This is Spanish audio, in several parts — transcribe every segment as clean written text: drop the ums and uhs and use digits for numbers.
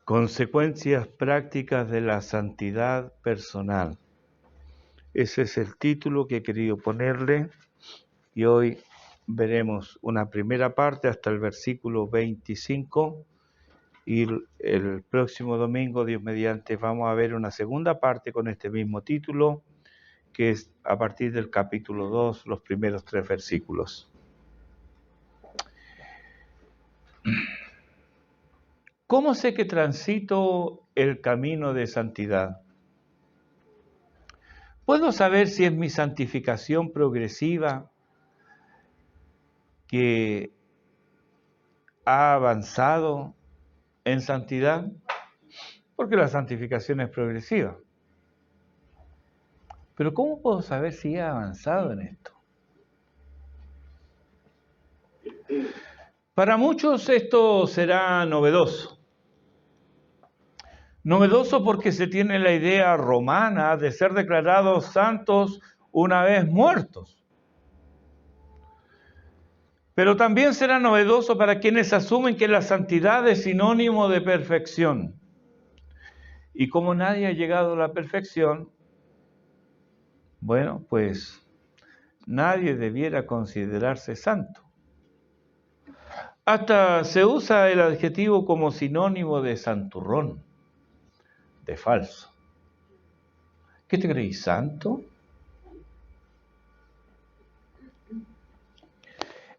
Consecuencias prácticas de la santidad personal. Ese es el título que he querido ponerle y hoy veremos una primera parte hasta el versículo 25 y el próximo domingo, Dios mediante, vamos a ver una segunda parte con este mismo título, que es a partir del capítulo 2, los primeros 3 versículos. ¿Cómo sé que transito el camino de santidad? ¿Puedo saber si es mi santificación progresiva que ha avanzado en santidad? Porque la santificación es progresiva. Pero ¿cómo puedo saber si he avanzado en esto? Para muchos esto será novedoso. Novedoso porque se tiene la idea romana de ser declarados santos una vez muertos. Pero también será novedoso para quienes asumen que la santidad es sinónimo de perfección. Y como nadie ha llegado a la perfección, bueno, pues nadie debiera considerarse santo. Hasta se usa el adjetivo como sinónimo de santurrón, de falso. ¿Qué te creís, santo?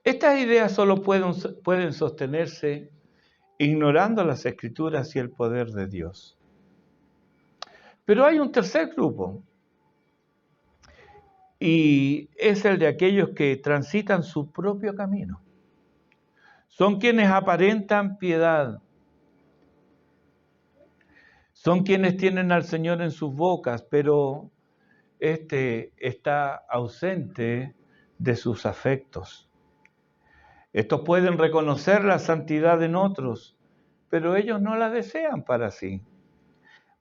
Estas ideas solo pueden sostenerse ignorando las Escrituras y el poder de Dios. Pero hay un tercer grupo, y es el de aquellos que transitan su propio camino. Son quienes aparentan piedad. Son quienes tienen al Señor en sus bocas, pero este está ausente de sus afectos. Estos pueden reconocer la santidad en otros, pero ellos no la desean para sí.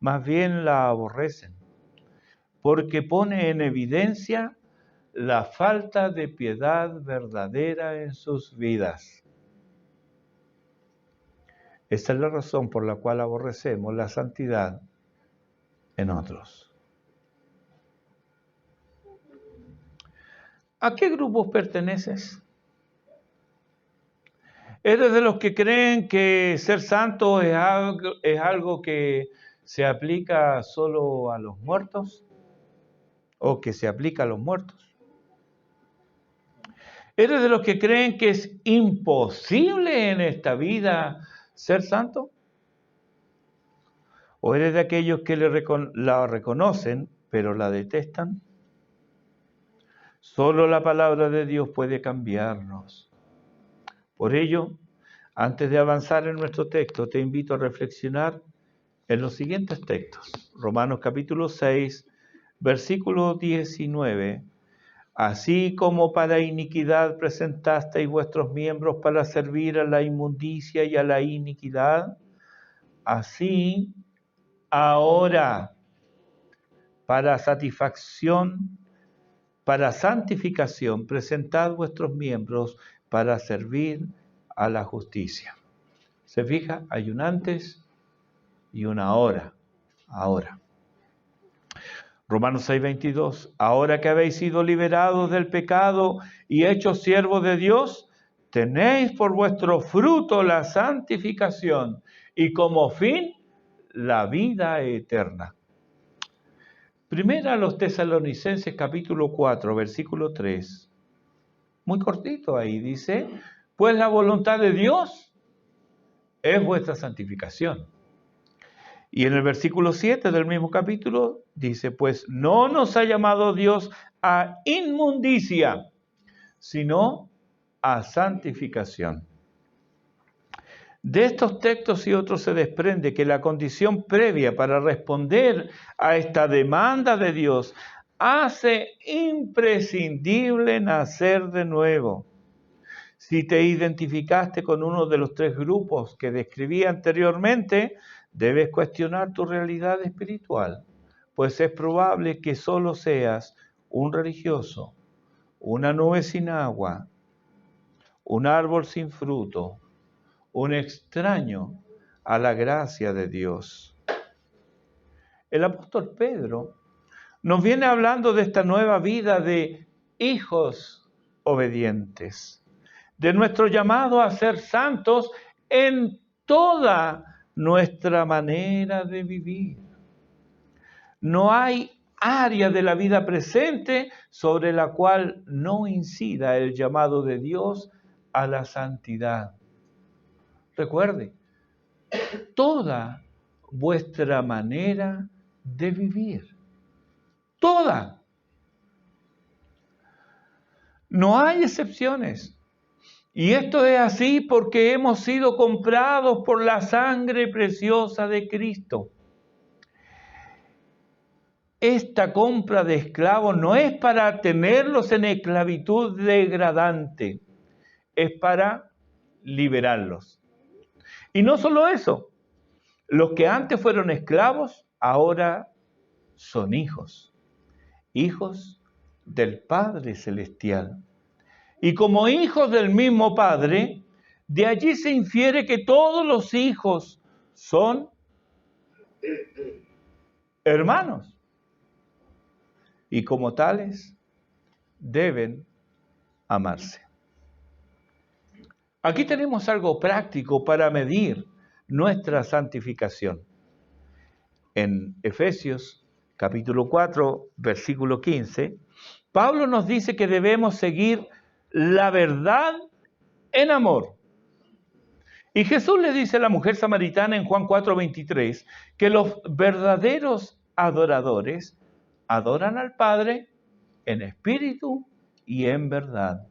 Más bien la aborrecen, porque pone en evidencia la falta de piedad verdadera en sus vidas. Esta es la razón por la cual aborrecemos la santidad en otros. ¿A qué grupos perteneces? ¿Eres de los que creen que ser santo es algo que se aplica solo a los muertos? ¿O que se aplica a los muertos? ¿Eres de los que creen que es imposible en esta vida ser santo? ¿O eres de aquellos que la reconocen, pero la detestan? Solo la palabra de Dios puede cambiarnos. Por ello, antes de avanzar en nuestro texto, te invito a reflexionar en los siguientes textos. Romanos capítulo 6, versículo 19. Así como para iniquidad presentasteis vuestros miembros para servir a la inmundicia y a la iniquidad, así ahora para santificación, presentad vuestros miembros para servir a la justicia. ¿Se fija? Hay un antes y una ahora. Ahora. Romanos 6:22. Ahora que habéis sido liberados del pecado y hechos siervos de Dios, tenéis por vuestro fruto la santificación y como fin la vida eterna. Primera a los Tesalonicenses capítulo 4, versículo 3. Muy cortito ahí dice, pues la voluntad de Dios es vuestra santificación. Y en el versículo 7 del mismo capítulo dice, pues no nos ha llamado Dios a inmundicia, sino a santificación. De estos textos y otros se desprende que la condición previa para responder a esta demanda de Dios hace imprescindible nacer de nuevo. Si te identificaste con uno de los 3 grupos que describí anteriormente, debes cuestionar tu realidad espiritual, pues es probable que solo seas un religioso, una nube sin agua, un árbol sin fruto, un extraño a la gracia de Dios. El apóstol Pedro nos viene hablando de esta nueva vida de hijos obedientes, de nuestro llamado a ser santos en toda nuestra manera de vivir. No hay área de la vida presente sobre la cual no incida el llamado de Dios a la santidad. Recuerde, toda vuestra manera de vivir. Toda. No hay excepciones. Y esto es así porque hemos sido comprados por la sangre preciosa de Cristo. Esta compra de esclavos no es para tenerlos en esclavitud degradante, es para liberarlos. Y no solo eso, los que antes fueron esclavos, ahora son hijos, hijos del Padre Celestial. Y como hijos del mismo Padre, de allí se infiere que todos los hijos son hermanos. Y como tales, deben amarse. Aquí tenemos algo práctico para medir nuestra santificación. En Efesios capítulo 4, versículo 15, Pablo nos dice que debemos seguir la verdad en amor. Y Jesús le dice a la mujer samaritana en Juan 4:23 que los verdaderos adoradores adoran al Padre en espíritu y en verdad.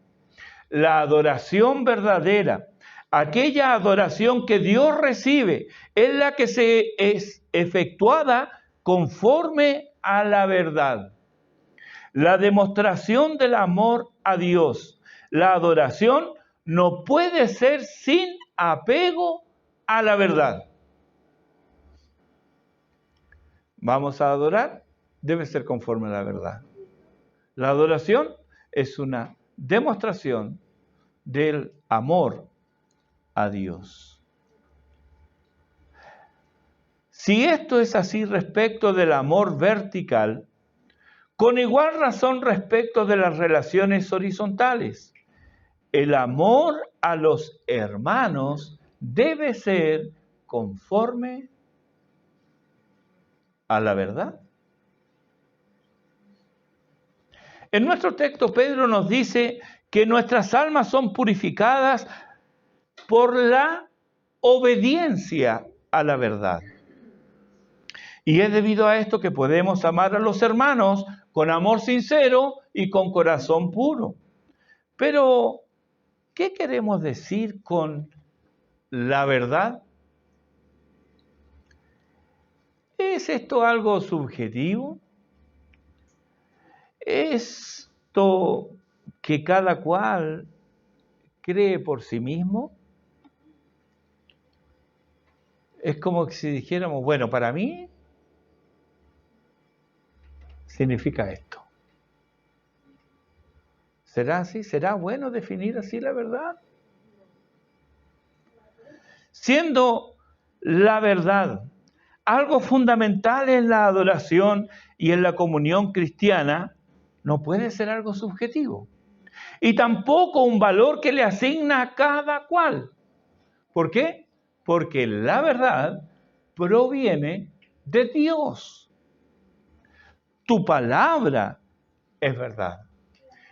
La adoración verdadera, aquella adoración que Dios recibe, es la que es efectuada conforme a la verdad. La demostración del amor a Dios, la adoración no puede ser sin apego a la verdad. Vamos a adorar, debe ser conforme a la verdad. La adoración es una demostración del amor a Dios. Si esto es así respecto del amor vertical, con igual razón respecto de las relaciones horizontales, el amor a los hermanos debe ser conforme a la verdad. En nuestro texto, Pedro nos dice que nuestras almas son purificadas por la obediencia a la verdad. Y es debido a esto que podemos amar a los hermanos con amor sincero y con corazón puro. Pero, ¿qué queremos decir con la verdad? ¿Es esto algo subjetivo? ¿Esto que cada cual cree por sí mismo? Es como si dijéramos, bueno, para mí significa esto. ¿Será así? ¿Será bueno definir así la verdad? Siendo la verdad algo fundamental en la adoración y en la comunión cristiana, no puede ser algo subjetivo. Y tampoco un valor que le asigna a cada cual. ¿Por qué? Porque la verdad proviene de Dios. Tu palabra es verdad.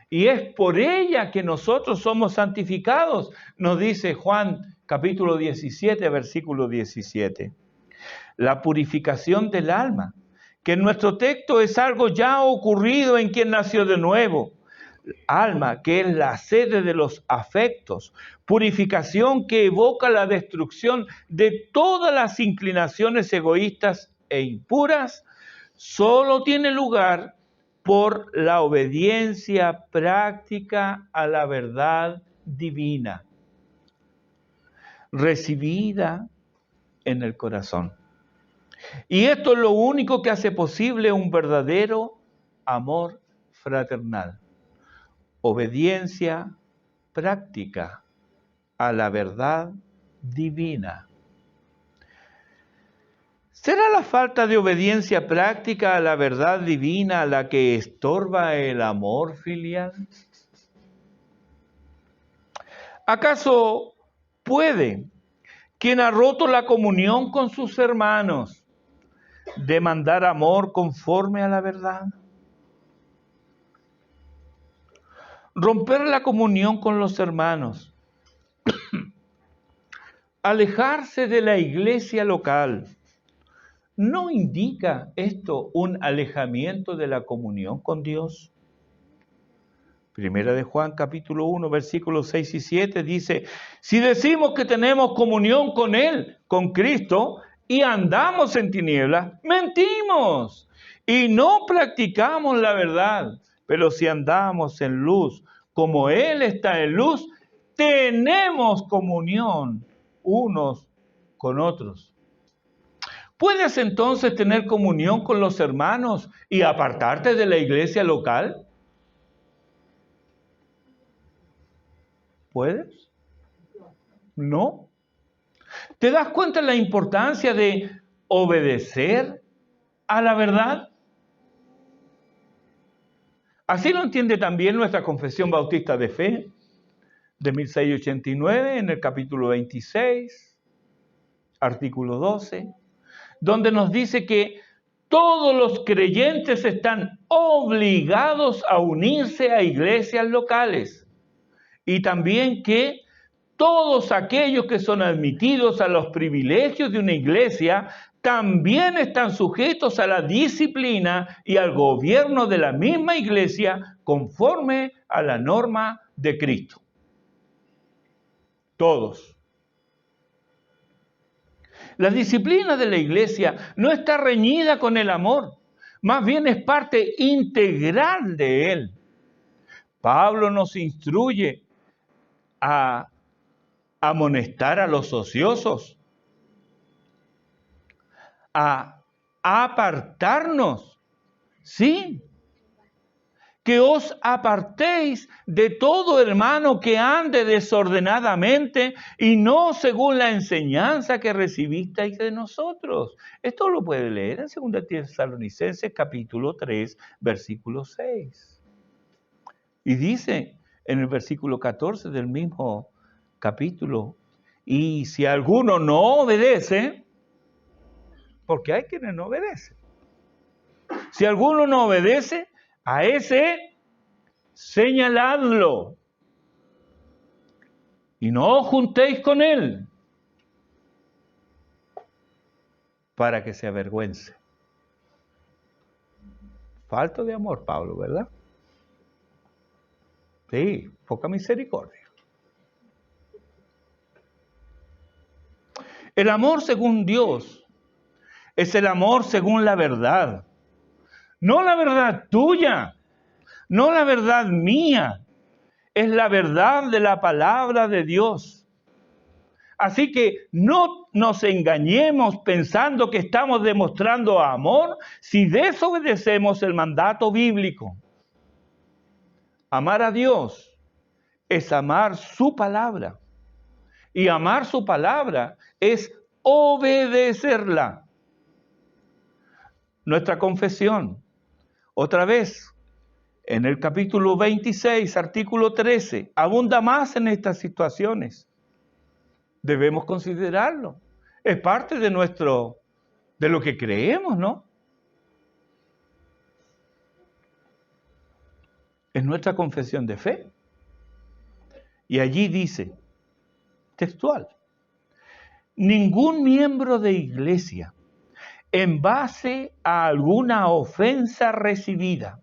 Y es por ella que nosotros somos santificados, nos dice Juan capítulo 17, versículo 17. La purificación del alma, que en nuestro texto es algo ya ocurrido en quien nació de nuevo. Alma, que es la sede de los afectos. Purificación que evoca la destrucción de todas las inclinaciones egoístas e impuras, solo tiene lugar por la obediencia práctica a la verdad divina, recibida en el corazón. Y esto es lo único que hace posible un verdadero amor fraternal. Obediencia práctica a la verdad divina. ¿Será la falta de obediencia práctica a la verdad divina la que estorba el amor filial? ¿Acaso puede quien ha roto la comunión con sus hermanos demandar amor conforme a la verdad? Romper la comunión con los hermanos, alejarse de la iglesia local, ¿no indica esto un alejamiento de la comunión con Dios? Primera de Juan capítulo 1 versículos 6 y 7 dice, si decimos que tenemos comunión con Él, con Cristo, y andamos en tinieblas, mentimos y no practicamos la verdad. Pero si andamos en luz, como Él está en luz, tenemos comunión unos con otros. ¿Puedes entonces tener comunión con los hermanos y apartarte de la iglesia local? ¿Puedes? No. ¿Te das cuenta de la importancia de obedecer a la verdad? Así lo entiende también nuestra Confesión Bautista de Fe de 1689 en el capítulo 26, artículo 12, donde nos dice que todos los creyentes están obligados a unirse a iglesias locales y también que todos aquellos que son admitidos a los privilegios de una iglesia también están sujetos a la disciplina y al gobierno de la misma iglesia conforme a la norma de Cristo. Todos. La disciplina de la iglesia no está reñida con el amor, más bien es parte integral de él. Pablo nos instruye a amonestar a los ociosos, a apartarnos, ¿sí? Que os apartéis de todo hermano que ande desordenadamente y no según la enseñanza que recibisteis de nosotros. Esto lo puede leer en 2 Tesalonicenses capítulo 3, versículo 6. Y dice en el versículo 14 del mismo capítulo, y si alguno no obedece, porque hay quienes no obedecen. Si alguno no obedece, a ese señaladlo y no os juntéis con él para que se avergüence. Falta de amor, Pablo, ¿verdad? Sí, poca misericordia. El amor según Dios es el amor según la verdad. No la verdad tuya, no la verdad mía, es la verdad de la palabra de Dios. Así que no nos engañemos pensando que estamos demostrando amor si desobedecemos el mandato bíblico. Amar a Dios es amar su palabra. Y amar su palabra es obedecerla. Nuestra confesión, otra vez, en el capítulo 26, artículo 13, abunda más en estas situaciones. Debemos considerarlo. Es parte de lo que creemos, ¿no? Es nuestra confesión de fe. Y allí dice, textual, ningún miembro de iglesia, en base a alguna ofensa recibida,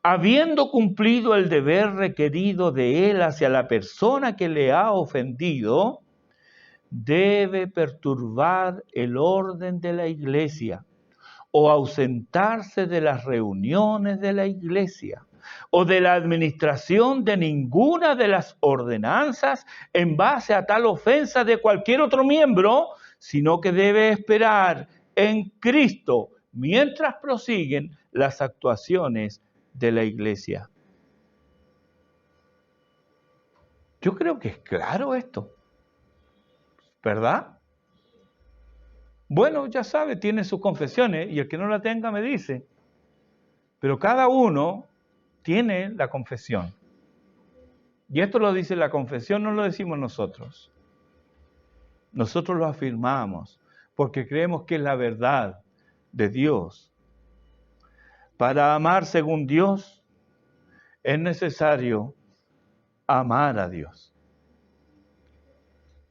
habiendo cumplido el deber requerido de él hacia la persona que le ha ofendido, debe perturbar el orden de la iglesia o ausentarse de las reuniones de la iglesia o de la administración de ninguna de las ordenanzas en base a tal ofensa de cualquier otro miembro, sino que debe esperar en Cristo mientras prosiguen las actuaciones de la iglesia. Yo creo que es claro esto, ¿verdad? Bueno, ya sabe, tiene sus confesiones y el que no la tenga me dice. Pero cada uno tiene la confesión. Y esto lo dice la confesión, no lo decimos nosotros. Nosotros lo afirmamos porque creemos que es la verdad de Dios. Para amar según Dios es necesario amar a Dios.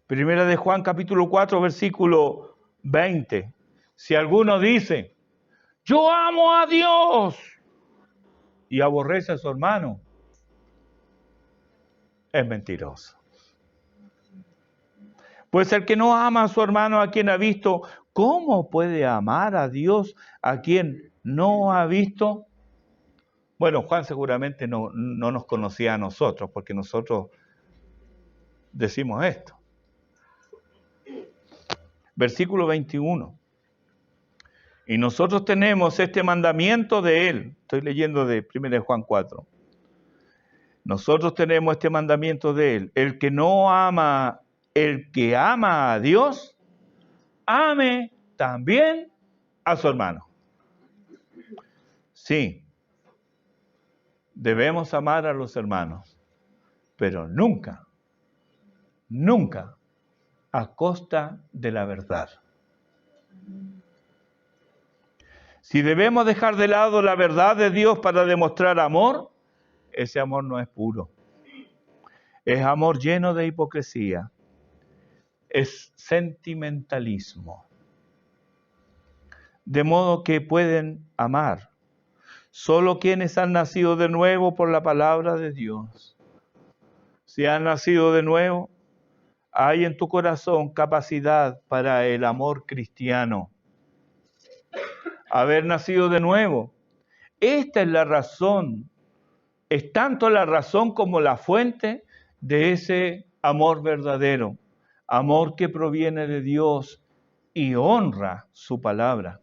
Primera de Juan capítulo 4 versículo 20. Si alguno dice, yo amo a Dios y aborrece a su hermano, es mentiroso. Pues el que no ama a su hermano a quien ha visto, ¿cómo puede amar a Dios a quien no ha visto? Bueno, Juan seguramente no nos conocía a nosotros, porque nosotros decimos esto. Versículo 21. Y nosotros tenemos este mandamiento de Él. Estoy leyendo de 1 Juan 4. Nosotros tenemos este mandamiento de Él. El que ama a Dios, ame también a su hermano. Sí, debemos amar a los hermanos, pero nunca a costa de la verdad. Si debemos dejar de lado la verdad de Dios para demostrar amor, ese amor no es puro. Es amor lleno de hipocresía. Es sentimentalismo. De modo que pueden amar solo quienes han nacido de nuevo por la palabra de Dios. Si han nacido de nuevo, hay en tu corazón capacidad para el amor cristiano. Haber nacido de nuevo. Esta es la razón, es tanto la razón como la fuente de ese amor verdadero, amor que proviene de Dios y honra su palabra.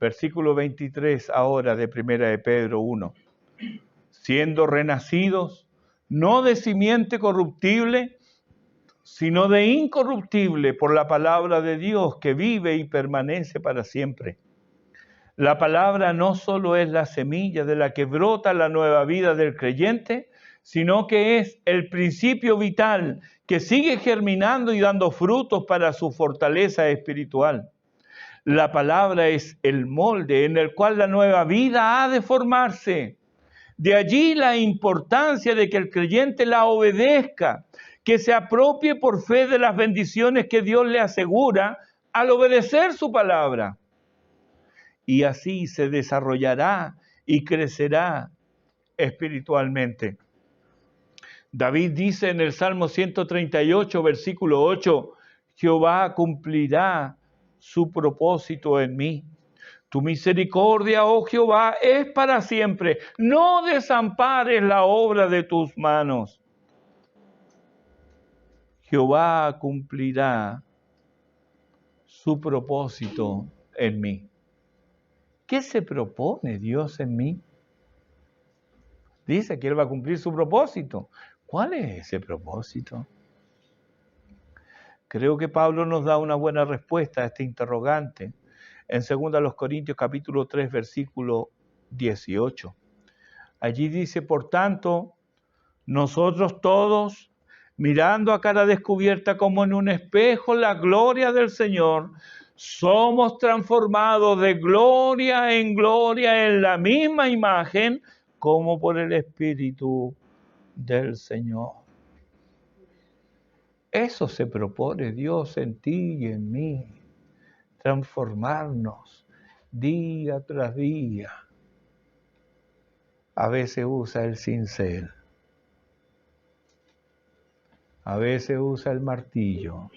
Versículo 23 ahora de 1 de Pedro 1. Siendo renacidos, no de simiente corruptible, sino de incorruptible por la palabra de Dios que vive y permanece para siempre. La palabra no solo es la semilla de la que brota la nueva vida del creyente, sino que es el principio vital que sigue germinando y dando frutos para su fortaleza espiritual. La palabra es el molde en el cual la nueva vida ha de formarse. De allí la importancia de que el creyente la obedezca, que se apropie por fe de las bendiciones que Dios le asegura al obedecer su palabra. Y así se desarrollará y crecerá espiritualmente. David dice en el Salmo 138, versículo 8, Jehová cumplirá su propósito en mí. Tu misericordia, oh Jehová, es para siempre. No desampares la obra de tus manos. Jehová cumplirá su propósito en mí. ¿Qué se propone Dios en mí? Dice que Él va a cumplir su propósito. ¿Cuál es ese propósito? Creo que Pablo nos da una buena respuesta a este interrogante en 2 Corintios capítulo 3, versículo 18. Allí dice, por tanto, nosotros todos, mirando a cara descubierta como en un espejo la gloria del Señor, somos transformados de gloria en la misma imagen como por el Espíritu del Señor. Eso se propone Dios en ti y en mí, transformarnos día tras día. A veces usa el cincel, a veces usa el martillo,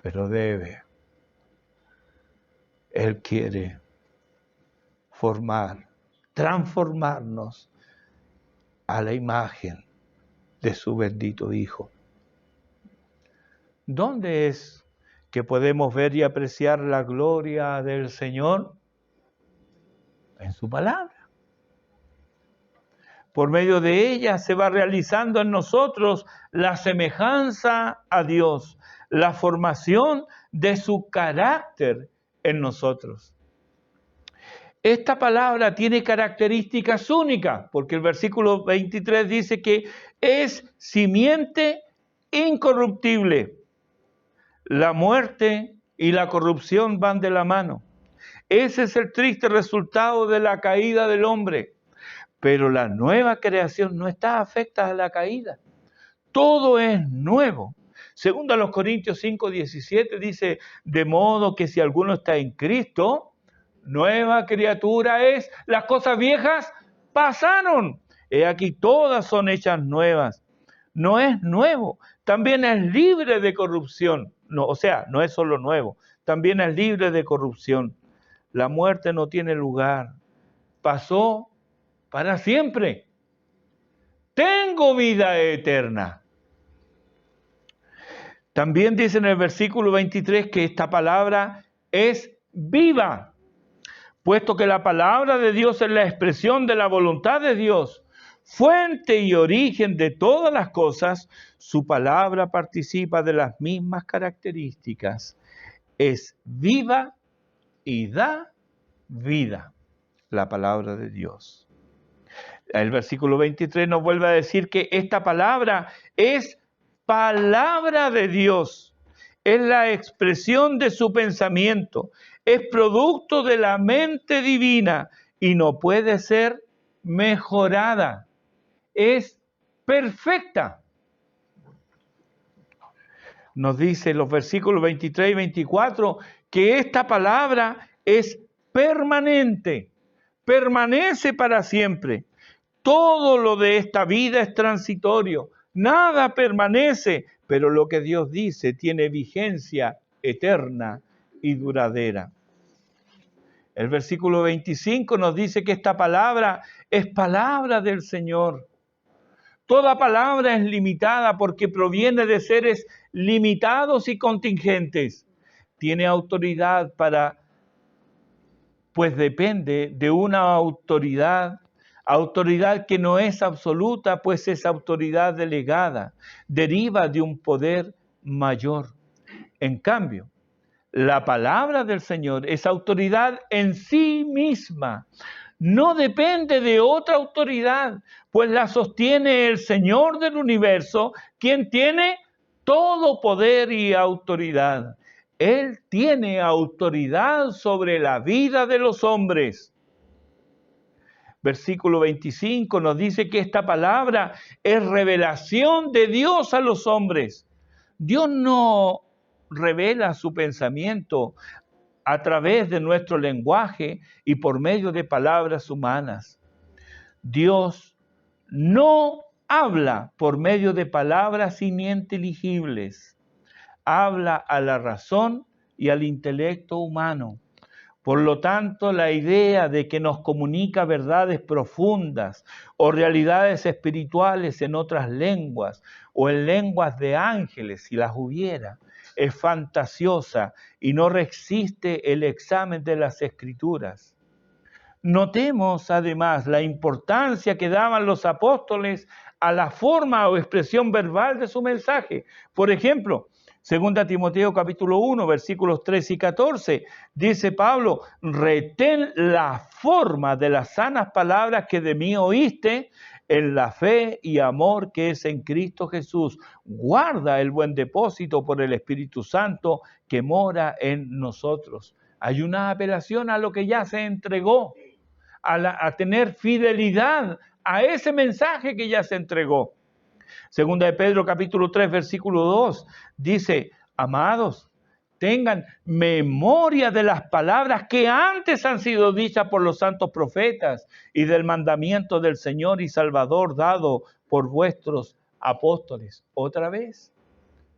pero Él quiere transformarnos a la imagen de su bendito Hijo. ¿Dónde es que podemos ver y apreciar la gloria del Señor? En su palabra. Por medio de ella se va realizando en nosotros la semejanza a Dios, la formación de su carácter en nosotros. Esta palabra tiene características únicas, porque el versículo 23 dice que es simiente incorruptible. La muerte y la corrupción van de la mano. Ese es el triste resultado de la caída del hombre. Pero la nueva creación no está afecta a la caída. Todo es nuevo. Segundo a los Corintios 5:17 dice, de modo que si alguno está en Cristo, nueva criatura es, las cosas viejas pasaron. He aquí todas son hechas nuevas. No es nuevo, también es libre de corrupción. No, o sea, no es solo nuevo, también es libre de corrupción. La muerte no tiene lugar. Pasó para siempre. Tengo vida eterna. También dice en el versículo 23 que esta palabra es viva, puesto que la palabra de Dios es la expresión de la voluntad de Dios, fuente y origen de todas las cosas. Su palabra participa de las mismas características. Es viva y da vida, la palabra de Dios. El versículo 23 nos vuelve a decir que esta palabra es palabra de Dios, es la expresión de su pensamiento, es producto de la mente divina y no puede ser mejorada, es perfecta. Nos dice los versículos 23 y 24 que esta palabra es permanente, permanece para siempre. Todo lo de esta vida es transitorio, nada permanece, pero lo que Dios dice tiene vigencia eterna y duradera. El versículo 25 nos dice que esta palabra es palabra del Señor. Toda palabra es limitada porque proviene de seres limitados y contingentes. Tiene autoridad pues depende de una autoridad que no es absoluta, pues es autoridad delegada, deriva de un poder mayor. En cambio, la palabra del Señor es autoridad en sí misma, no depende de otra autoridad, pues la sostiene el Señor del universo, quien tiene todo poder y autoridad. Él tiene autoridad sobre la vida de los hombres. Versículo 25 nos dice que esta palabra es revelación de Dios a los hombres. Dios no revela su pensamiento a través de nuestro lenguaje y por medio de palabras humanas. Dios no habla por medio de palabras ininteligibles. Habla a la razón y al intelecto humano. Por lo tanto, la idea de que nos comunica verdades profundas o realidades espirituales en otras lenguas o en lenguas de ángeles, si las hubiera, es fantasiosa y no resiste el examen de las Escrituras. Notemos además la importancia que daban los apóstoles a la forma o expresión verbal de su mensaje. Por ejemplo, 2 Timoteo capítulo 1, versículos 3 y 14, dice Pablo, retén la forma de las sanas palabras que de mí oíste en la fe y amor que es en Cristo Jesús. Guarda el buen depósito por el Espíritu Santo que mora en nosotros. Hay una apelación a lo que ya se entregó, a tener fidelidad a ese mensaje que ya se entregó. Segunda de Pedro capítulo 3 versículo 2 dice, amados, tengan memoria de las palabras que antes han sido dichas por los santos profetas y del mandamiento del Señor y Salvador dado por vuestros apóstoles. Otra vez,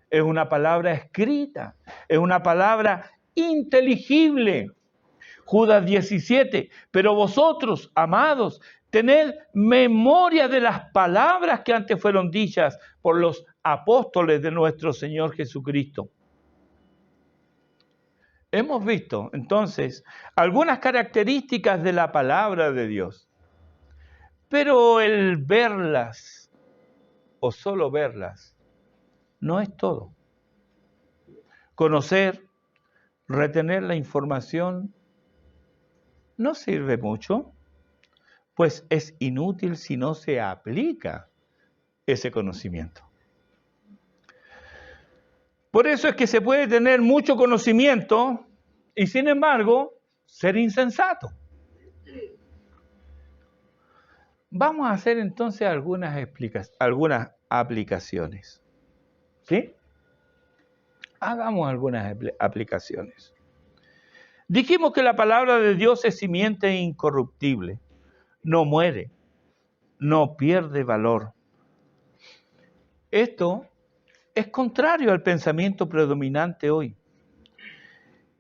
es una palabra escrita, es una palabra inteligible. Judas 17, pero vosotros, amados, tened memoria de las palabras que antes fueron dichas por los apóstoles de nuestro Señor Jesucristo. Hemos visto entonces algunas características de la palabra de Dios, pero el verlas o solo verlas no es todo. Conocer retener la información no sirve mucho, pues es inútil si no se aplica ese conocimiento. Por eso es que se puede tener mucho conocimiento y sin embargo ser insensato. Vamos a hacer entonces algunas aplicaciones. ¿Sí? Hagamos algunas aplicaciones. Dijimos que la palabra de Dios es simiente incorruptible, no muere, no pierde valor. Esto es contrario al pensamiento predominante hoy.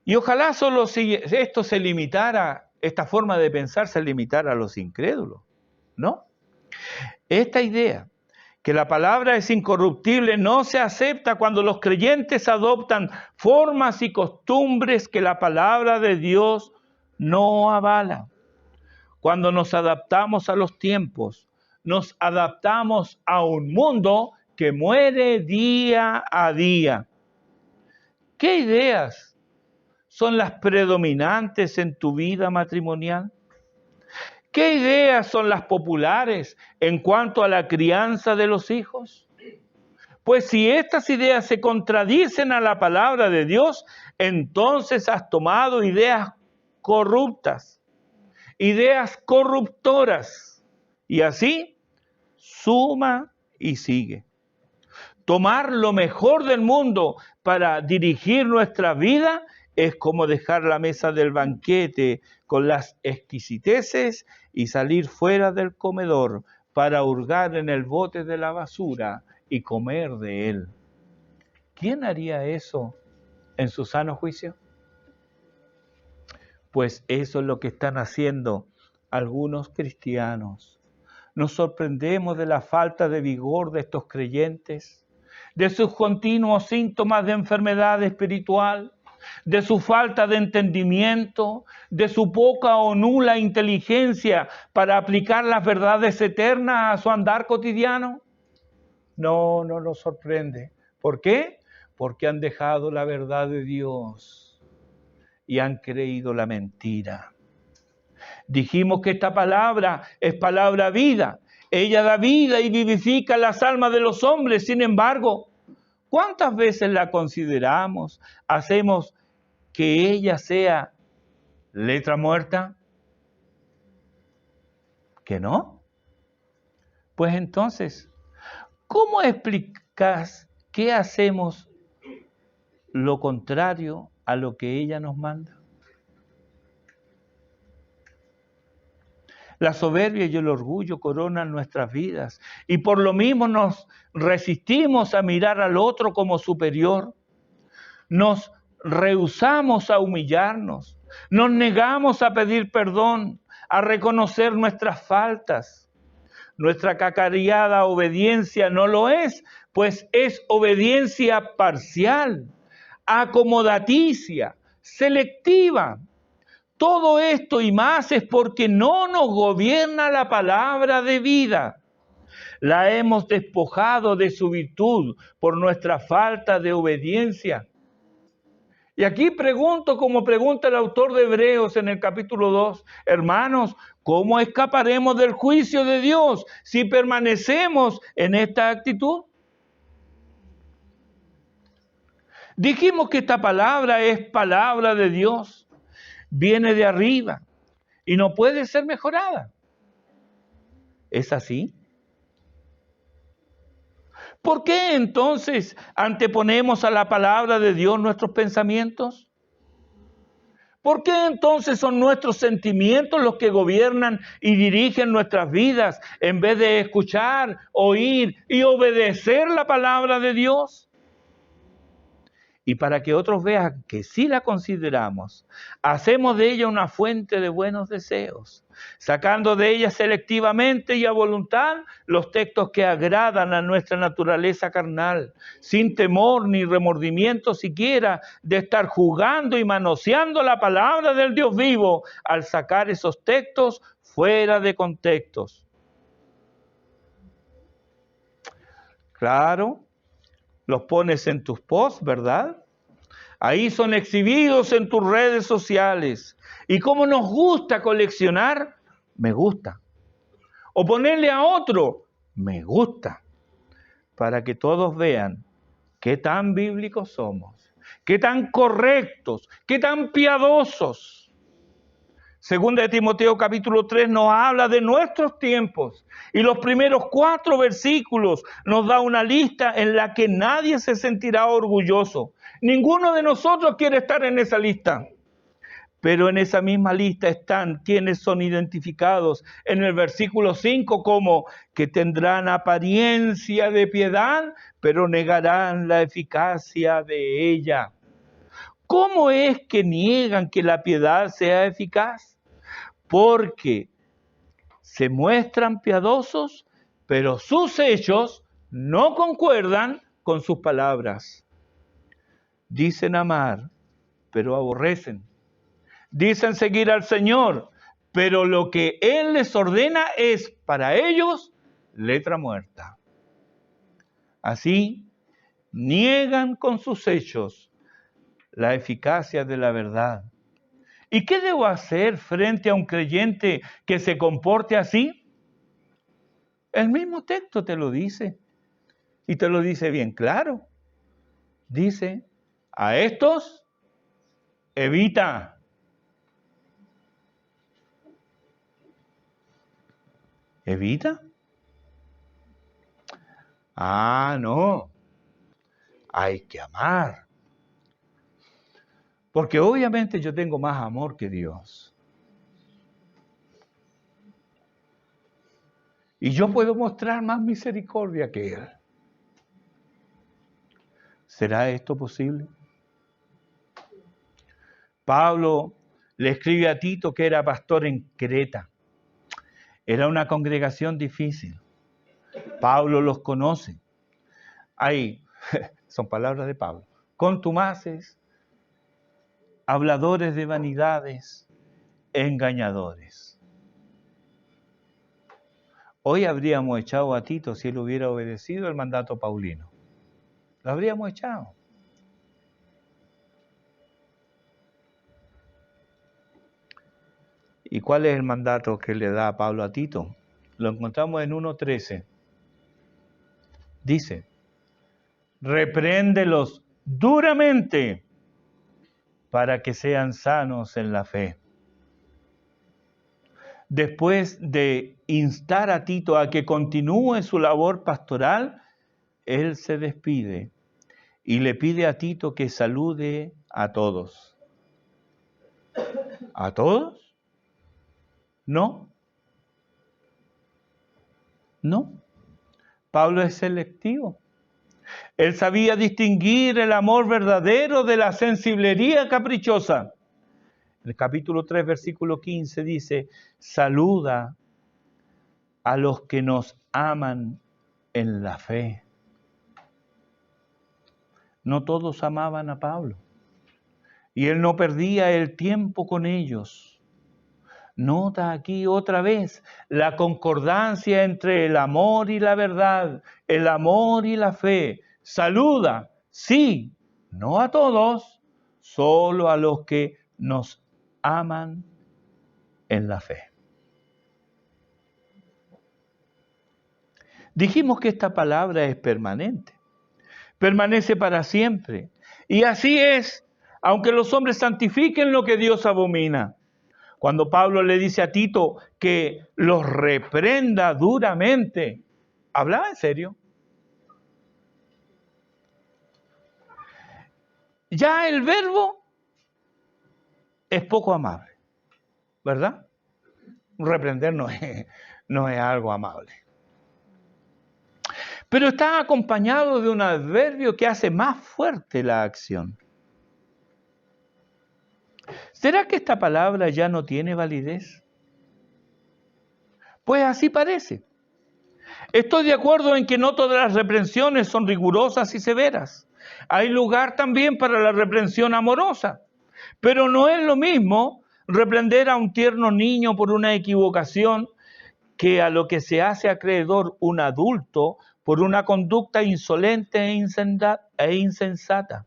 Y ojalá solo si esto se limitara, esta forma de pensar se limitara a los incrédulos, ¿no? Esta idea, que la palabra es incorruptible, no se acepta cuando los creyentes adoptan formas y costumbres que la palabra de Dios no avala. Cuando nos adaptamos a los tiempos, nos adaptamos a un mundo que muere día a día. ¿Qué ideas son las predominantes en tu vida matrimonial? ¿Qué ideas son las populares en cuanto a la crianza de los hijos? Pues si estas ideas se contradicen a la palabra de Dios, entonces has tomado ideas corruptas, ideas corruptoras, y así suma y sigue. Tomar lo mejor del mundo para dirigir nuestra vida es como dejar la mesa del banquete con las exquisiteces y salir fuera del comedor para hurgar en el bote de la basura y comer de él. ¿Quién haría eso en su sano juicio? Pues eso es lo que están haciendo algunos cristianos. Nos sorprendemos de la falta de vigor de estos creyentes, de sus continuos síntomas de enfermedad espiritual, de su falta de entendimiento, de su poca o nula inteligencia para aplicar las verdades eternas a su andar cotidiano. No nos sorprende. ¿Por qué? Porque han dejado la verdad de Dios y han creído la mentira. Dijimos que esta palabra es palabra vida. Ella da vida y vivifica las almas de los hombres. Sin embargo, ¿cuántas veces la consideramos? ¿Hacemos que ella sea letra muerta? ¿Que no? Pues entonces, ¿cómo explicas que hacemos lo contrario a lo que ella nos manda? La soberbia y el orgullo coronan nuestras vidas y por lo mismo nos resistimos a mirar al otro como superior. Nos rehusamos a humillarnos, nos negamos a pedir perdón, a reconocer nuestras faltas. Nuestra cacareada obediencia no lo es, pues es obediencia parcial, acomodaticia, selectiva. Todo esto y más es porque no nos gobierna la palabra de vida. La hemos despojado de su virtud por nuestra falta de obediencia. Y aquí pregunto, como pregunta el autor de Hebreos en el capítulo 2, hermanos, ¿cómo escaparemos del juicio de Dios si permanecemos en esta actitud? Dijimos que esta palabra es palabra de Dios, viene de arriba y no puede ser mejorada. ¿Es así? ¿Por qué entonces anteponemos a la palabra de Dios nuestros pensamientos? ¿Por qué entonces son nuestros sentimientos los que gobiernan y dirigen nuestras vidas en vez de escuchar, oír y obedecer la palabra de Dios? Y para que otros vean que sí la consideramos, hacemos de ella una fuente de buenos deseos, sacando de ella selectivamente y a voluntad los textos que agradan a nuestra naturaleza carnal, sin temor ni remordimiento siquiera de estar jugando y manoseando la palabra del Dios vivo al sacar esos textos fuera de contextos. Claro. Los pones en tus posts, ¿verdad? Ahí son exhibidos en tus redes sociales. Y como nos gusta coleccionar, me gusta. O ponerle a otro, me gusta. Para que todos vean qué tan bíblicos somos, qué tan correctos, qué tan piadosos. Segunda de Timoteo capítulo 3 nos habla de nuestros tiempos y los primeros 4 versículos nos da una lista en la que nadie se sentirá orgulloso. Ninguno de nosotros quiere estar en esa lista. Pero en esa misma lista están quienes son identificados en el versículo 5 como que tendrán apariencia de piedad, pero negarán la eficacia de ella. ¿Cómo es que niegan que la piedad sea eficaz? Porque se muestran piadosos, pero sus hechos no concuerdan con sus palabras. Dicen amar, pero aborrecen. Dicen seguir al Señor, pero lo que Él les ordena es para ellos letra muerta. Así, niegan con sus hechos la eficacia de la verdad. ¿Y qué debo hacer frente a un creyente que se comporte así? El mismo texto te lo dice, y te lo dice bien claro. Dice, a estos evita. ¿Evita? Ah, no. Hay que amar. Porque obviamente yo tengo más amor que Dios. Y yo puedo mostrar más misericordia que Él. ¿Será esto posible? Pablo le escribe a Tito que era pastor en Creta. Era una congregación difícil. Pablo los conoce. Ahí, son palabras de Pablo, contumaces, habladores de vanidades, engañadores. Hoy habríamos echado a Tito si él hubiera obedecido el mandato paulino. Lo habríamos echado. ¿Y cuál es el mandato que le da Pablo a Tito? Lo encontramos en 1:13. Dice, repréndelos duramente para que sean sanos en la fe. Después de instar a Tito a que continúe su labor pastoral, él se despide y le pide a Tito que salude a todos. ¿A todos? No. No. Pablo es selectivo. Él sabía distinguir el amor verdadero de la sensiblería caprichosa. El capítulo 3, versículo 15 dice, saluda a los que nos aman en la fe. No todos amaban a Pablo. Y él no perdía el tiempo con ellos. Nota aquí otra vez la concordancia entre el amor y la verdad, el amor y la fe. Saluda, sí, no a todos, solo a los que nos aman en la fe. Dijimos que esta palabra es permanente, permanece para siempre. Y así es, aunque los hombres santifiquen lo que Dios abomina. Cuando Pablo le dice a Tito que los reprenda duramente, ¿hablaba en serio? Ya el verbo es poco amable, ¿verdad? Reprender no es algo amable. Pero está acompañado de un adverbio que hace más fuerte la acción. ¿Será que esta palabra ya no tiene validez? Pues así parece. Estoy de acuerdo en que no todas las reprensiones son rigurosas y severas. Hay lugar también para la reprensión amorosa. Pero no es lo mismo reprender a un tierno niño por una equivocación que a lo que se hace acreedor un adulto por una conducta insolente e insensata.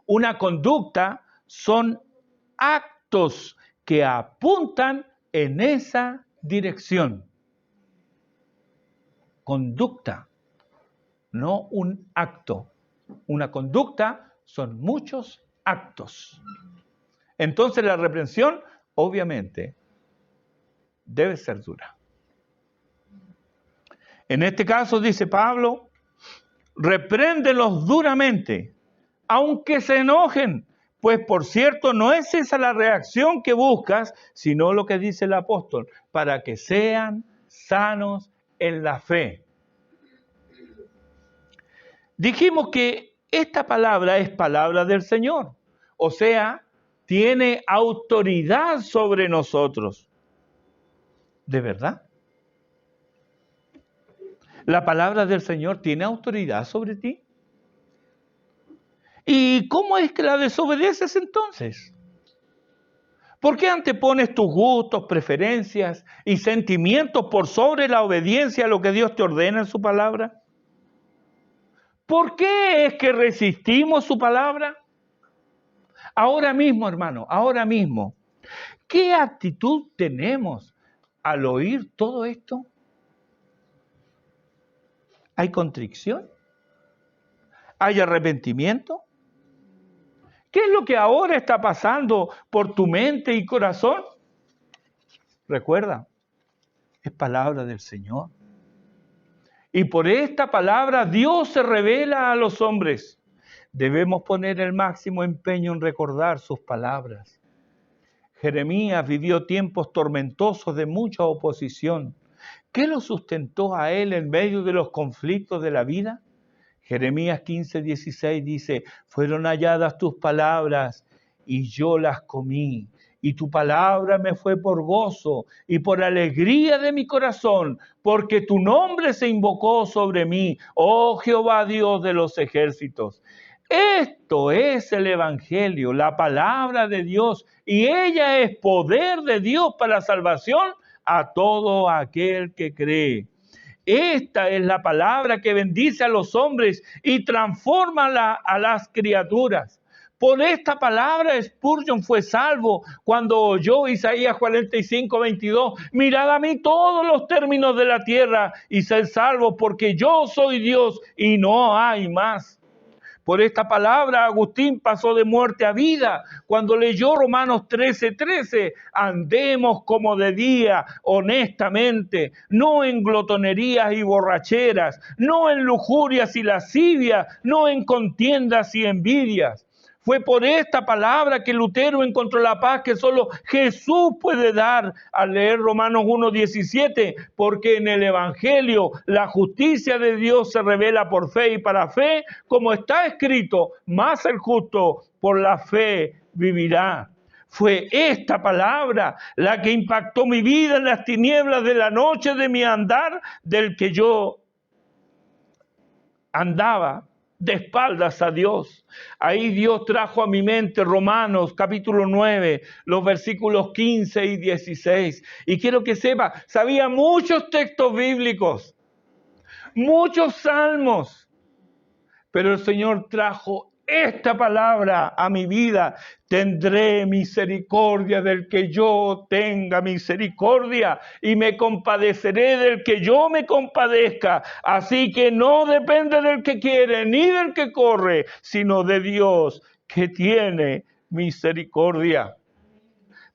Una conducta son actos que apuntan en esa dirección. Conducta, no un acto. Una conducta son muchos actos. Entonces la reprensión, obviamente, debe ser dura. En este caso, dice Pablo, repréndelos duramente, aunque se enojen, pues por cierto no es esa la reacción que buscas, sino lo que dice el apóstol, para que sean sanos en la fe. Dijimos que esta palabra es palabra del Señor, o sea, tiene autoridad sobre nosotros. ¿De verdad? ¿La palabra del Señor tiene autoridad sobre ti? ¿Y cómo es que la desobedeces entonces? ¿Por qué antepones tus gustos, preferencias y sentimientos por sobre la obediencia a lo que Dios te ordena en su palabra? ¿Por qué es que resistimos su palabra? Ahora mismo, hermano, ahora mismo, ¿qué actitud tenemos al oír todo esto? ¿Hay contrición? ¿Hay arrepentimiento? ¿Qué es lo que ahora está pasando por tu mente y corazón? Recuerda, es palabra del Señor. Y por esta palabra Dios se revela a los hombres. Debemos poner el máximo empeño en recordar sus palabras. Jeremías vivió tiempos tormentosos de mucha oposición. ¿Qué lo sustentó a él en medio de los conflictos de la vida? Jeremías 15:16 dice, fueron halladas tus palabras y yo las comí, y tu palabra me fue por gozo y por alegría de mi corazón, porque tu nombre se invocó sobre mí, oh Jehová Dios de los ejércitos. Esto es el Evangelio, la palabra de Dios, y ella es poder de Dios para salvación a todo aquel que cree. Esta es la palabra que bendice a los hombres y transforma a las criaturas. Por esta palabra Spurgeon fue salvo cuando oyó Isaías 45:22. Mirad a mí todos los términos de la tierra y sed salvos, porque yo soy Dios y no hay más. Por esta palabra Agustín pasó de muerte a vida cuando leyó Romanos 13:13. Andemos como de día, honestamente, no en glotonerías y borracheras, no en lujurias y lascivias, no en contiendas y envidias. Fue por esta palabra que Lutero encontró la paz que solo Jesús puede dar al leer Romanos 1:17, porque en el Evangelio la justicia de Dios se revela por fe y para fe, como está escrito, mas el justo por la fe vivirá. Fue esta palabra la que impactó mi vida en las tinieblas de la noche de mi andar, del que yo andaba de espaldas a Dios. Ahí Dios trajo a mi mente Romanos capítulo 9, los versículos 15 y 16. Y quiero que sepa, sabía muchos textos bíblicos, muchos salmos, pero el Señor trajo esta palabra a mi vida. Tendré misericordia del que yo tenga misericordia y me compadeceré del que yo me compadezca. Así que no depende del que quiere ni del que corre, sino de Dios que tiene misericordia.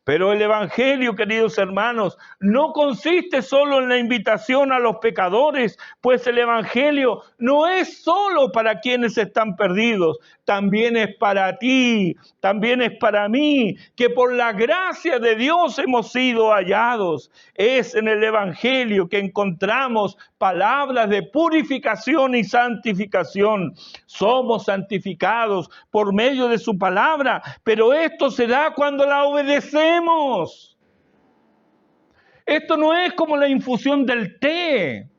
Pero el Evangelio, queridos hermanos, no consiste solo en la invitación a los pecadores, pues el Evangelio no es solo para quienes están perdidos, también es para ti, también es para mí, que por la gracia de Dios hemos sido hallados. Es en el Evangelio que encontramos palabras de purificación y santificación. Somos santificados por medio de su palabra, pero esto se da cuando la obedecemos. Esto no es como la infusión del té,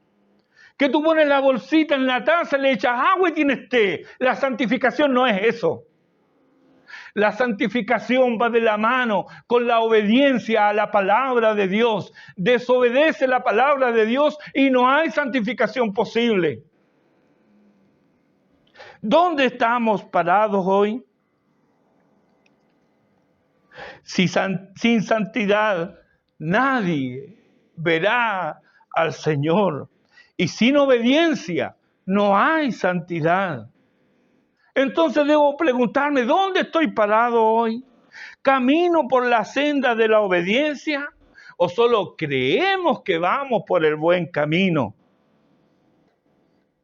que tú pones la bolsita en la taza, le echas agua y tienes té. La santificación no es eso. La santificación va de la mano con la obediencia a la palabra de Dios. Desobedece la palabra de Dios y no hay santificación posible. ¿Dónde estamos parados hoy? Sin santidad nadie verá al Señor. Y sin obediencia no hay santidad. Entonces debo preguntarme, ¿dónde estoy parado hoy? ¿Camino por la senda de la obediencia o solo creemos que vamos por el buen camino?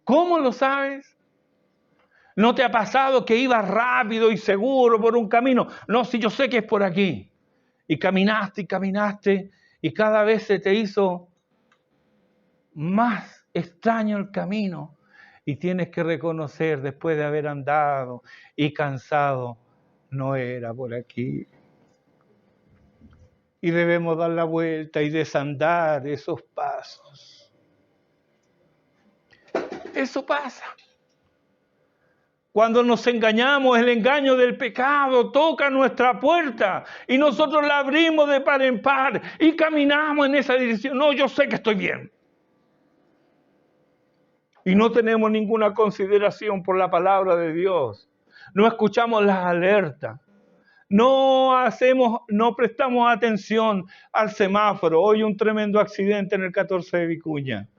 ¿Cómo lo sabes? ¿No te ha pasado que ibas rápido y seguro por un camino? No, si yo sé que es por aquí. Y caminaste y cada vez se te hizo más extraño el camino. Y tienes que reconocer después de haber andado y cansado, no era por aquí. Y debemos dar la vuelta y desandar esos pasos. Eso pasa. Cuando nos engañamos, el engaño del pecado toca nuestra puerta y nosotros la abrimos de par en par y caminamos en esa dirección. No, yo sé que estoy bien. Y no tenemos ninguna consideración por la palabra de Dios. No escuchamos las alertas. No prestamos atención al semáforo. Hoy un tremendo accidente en el 14 de Vicuña.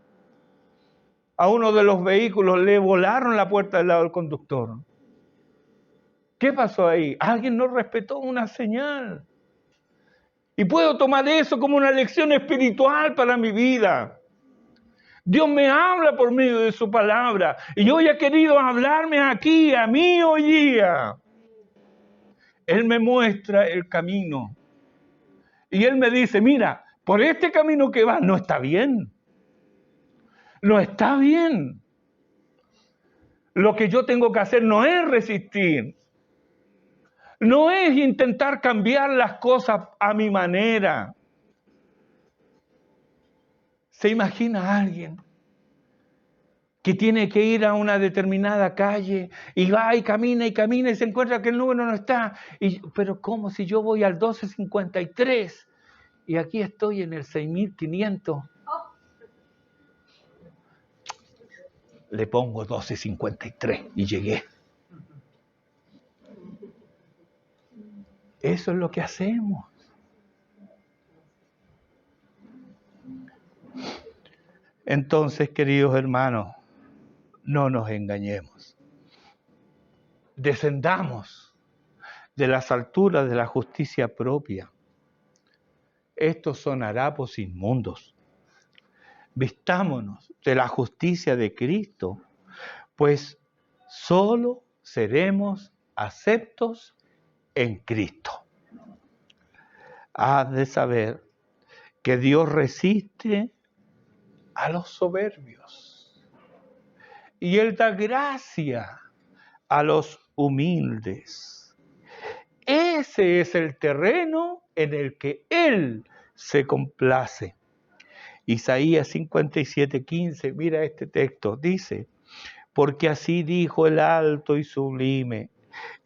A uno de los vehículos le volaron la puerta del lado del conductor. ¿Qué pasó ahí? Alguien no respetó una señal. Y puedo tomar eso como una lección espiritual para mi vida. Dios me habla por medio de su palabra. Y hoy ha querido hablarme aquí, a mí hoy día. Él me muestra el camino. Y Él me dice, mira, por este camino que vas no está bien. No está bien. Lo que yo tengo que hacer no es resistir. No es intentar cambiar las cosas a mi manera. ¿Se imagina a alguien que tiene que ir a una determinada calle y va y camina y se encuentra que el número no está? Pero ¿cómo si yo voy al 1253 y aquí estoy en el 6500? Le pongo 1253 y llegué. Eso es lo que hacemos. Entonces, queridos hermanos, no nos engañemos. Descendamos de las alturas de la justicia propia. Estos son harapos inmundos. Vistámonos de la justicia de Cristo, pues solo seremos aceptos en Cristo. Has de saber que Dios resiste a los soberbios y Él da gracia a los humildes. Ese es el terreno en el que Él se complace. Isaías 57:15, mira este texto, dice, porque así dijo el alto y sublime,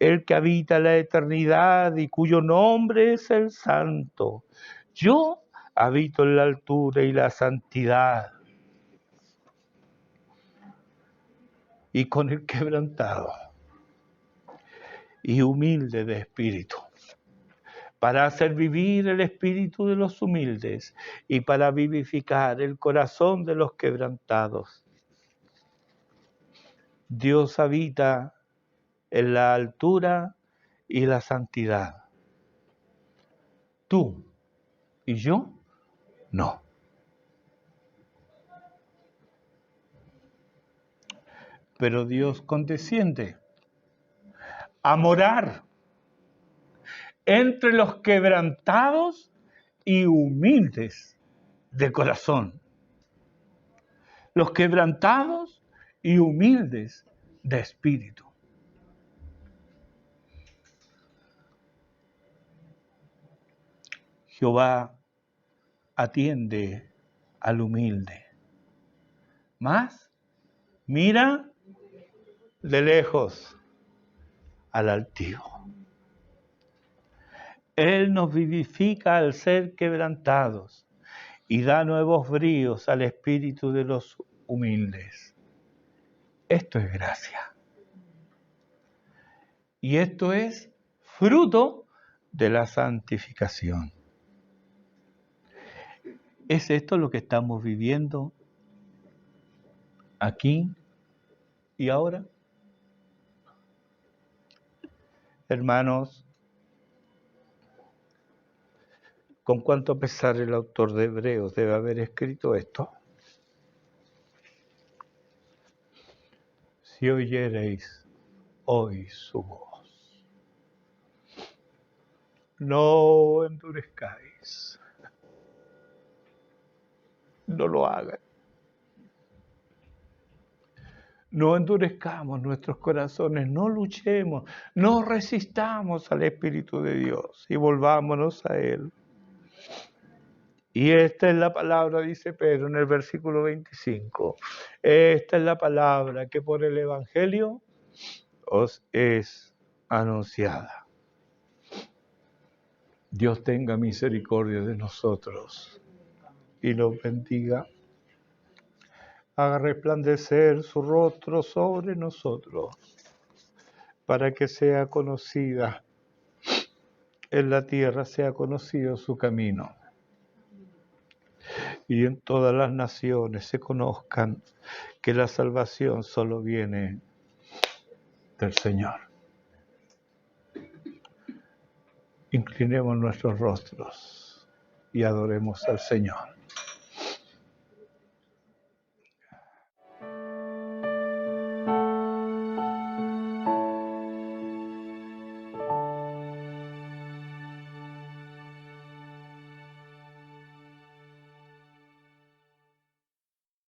el que habita la eternidad y cuyo nombre es el Santo. Yo habito en la altura y la santidad, y con el quebrantado y humilde de espíritu, para hacer vivir el espíritu de los humildes y para vivificar el corazón de los quebrantados. Dios habita en la altura y la santidad. Tú y yo, no. Pero Dios condesciende a morar entre los quebrantados y humildes de corazón. Los quebrantados y humildes de espíritu. Jehová atiende al humilde. Más, mira de lejos al altivo. Él nos vivifica al ser quebrantados y da nuevos bríos al espíritu de los humildes. Esto es gracia. Y esto es fruto de la santificación. ¿Es esto lo que estamos viviendo aquí y ahora? Hermanos, con cuánto pesar el autor de Hebreos debe haber escrito esto. Si oyereis hoy su voz, no endurezcáis, no lo hagan. No endurezcamos nuestros corazones, no luchemos, no resistamos al Espíritu de Dios y volvámonos a Él. Y esta es la palabra, dice Pedro en el versículo 25. Esta es la palabra que por el Evangelio os es anunciada. Dios tenga misericordia de nosotros y nos bendiga. Haga resplandecer su rostro sobre nosotros, para que sea conocida en la tierra, sea conocido su camino. Y en todas las naciones se conozcan que la salvación solo viene del Señor. Inclinemos nuestros rostros y adoremos al Señor.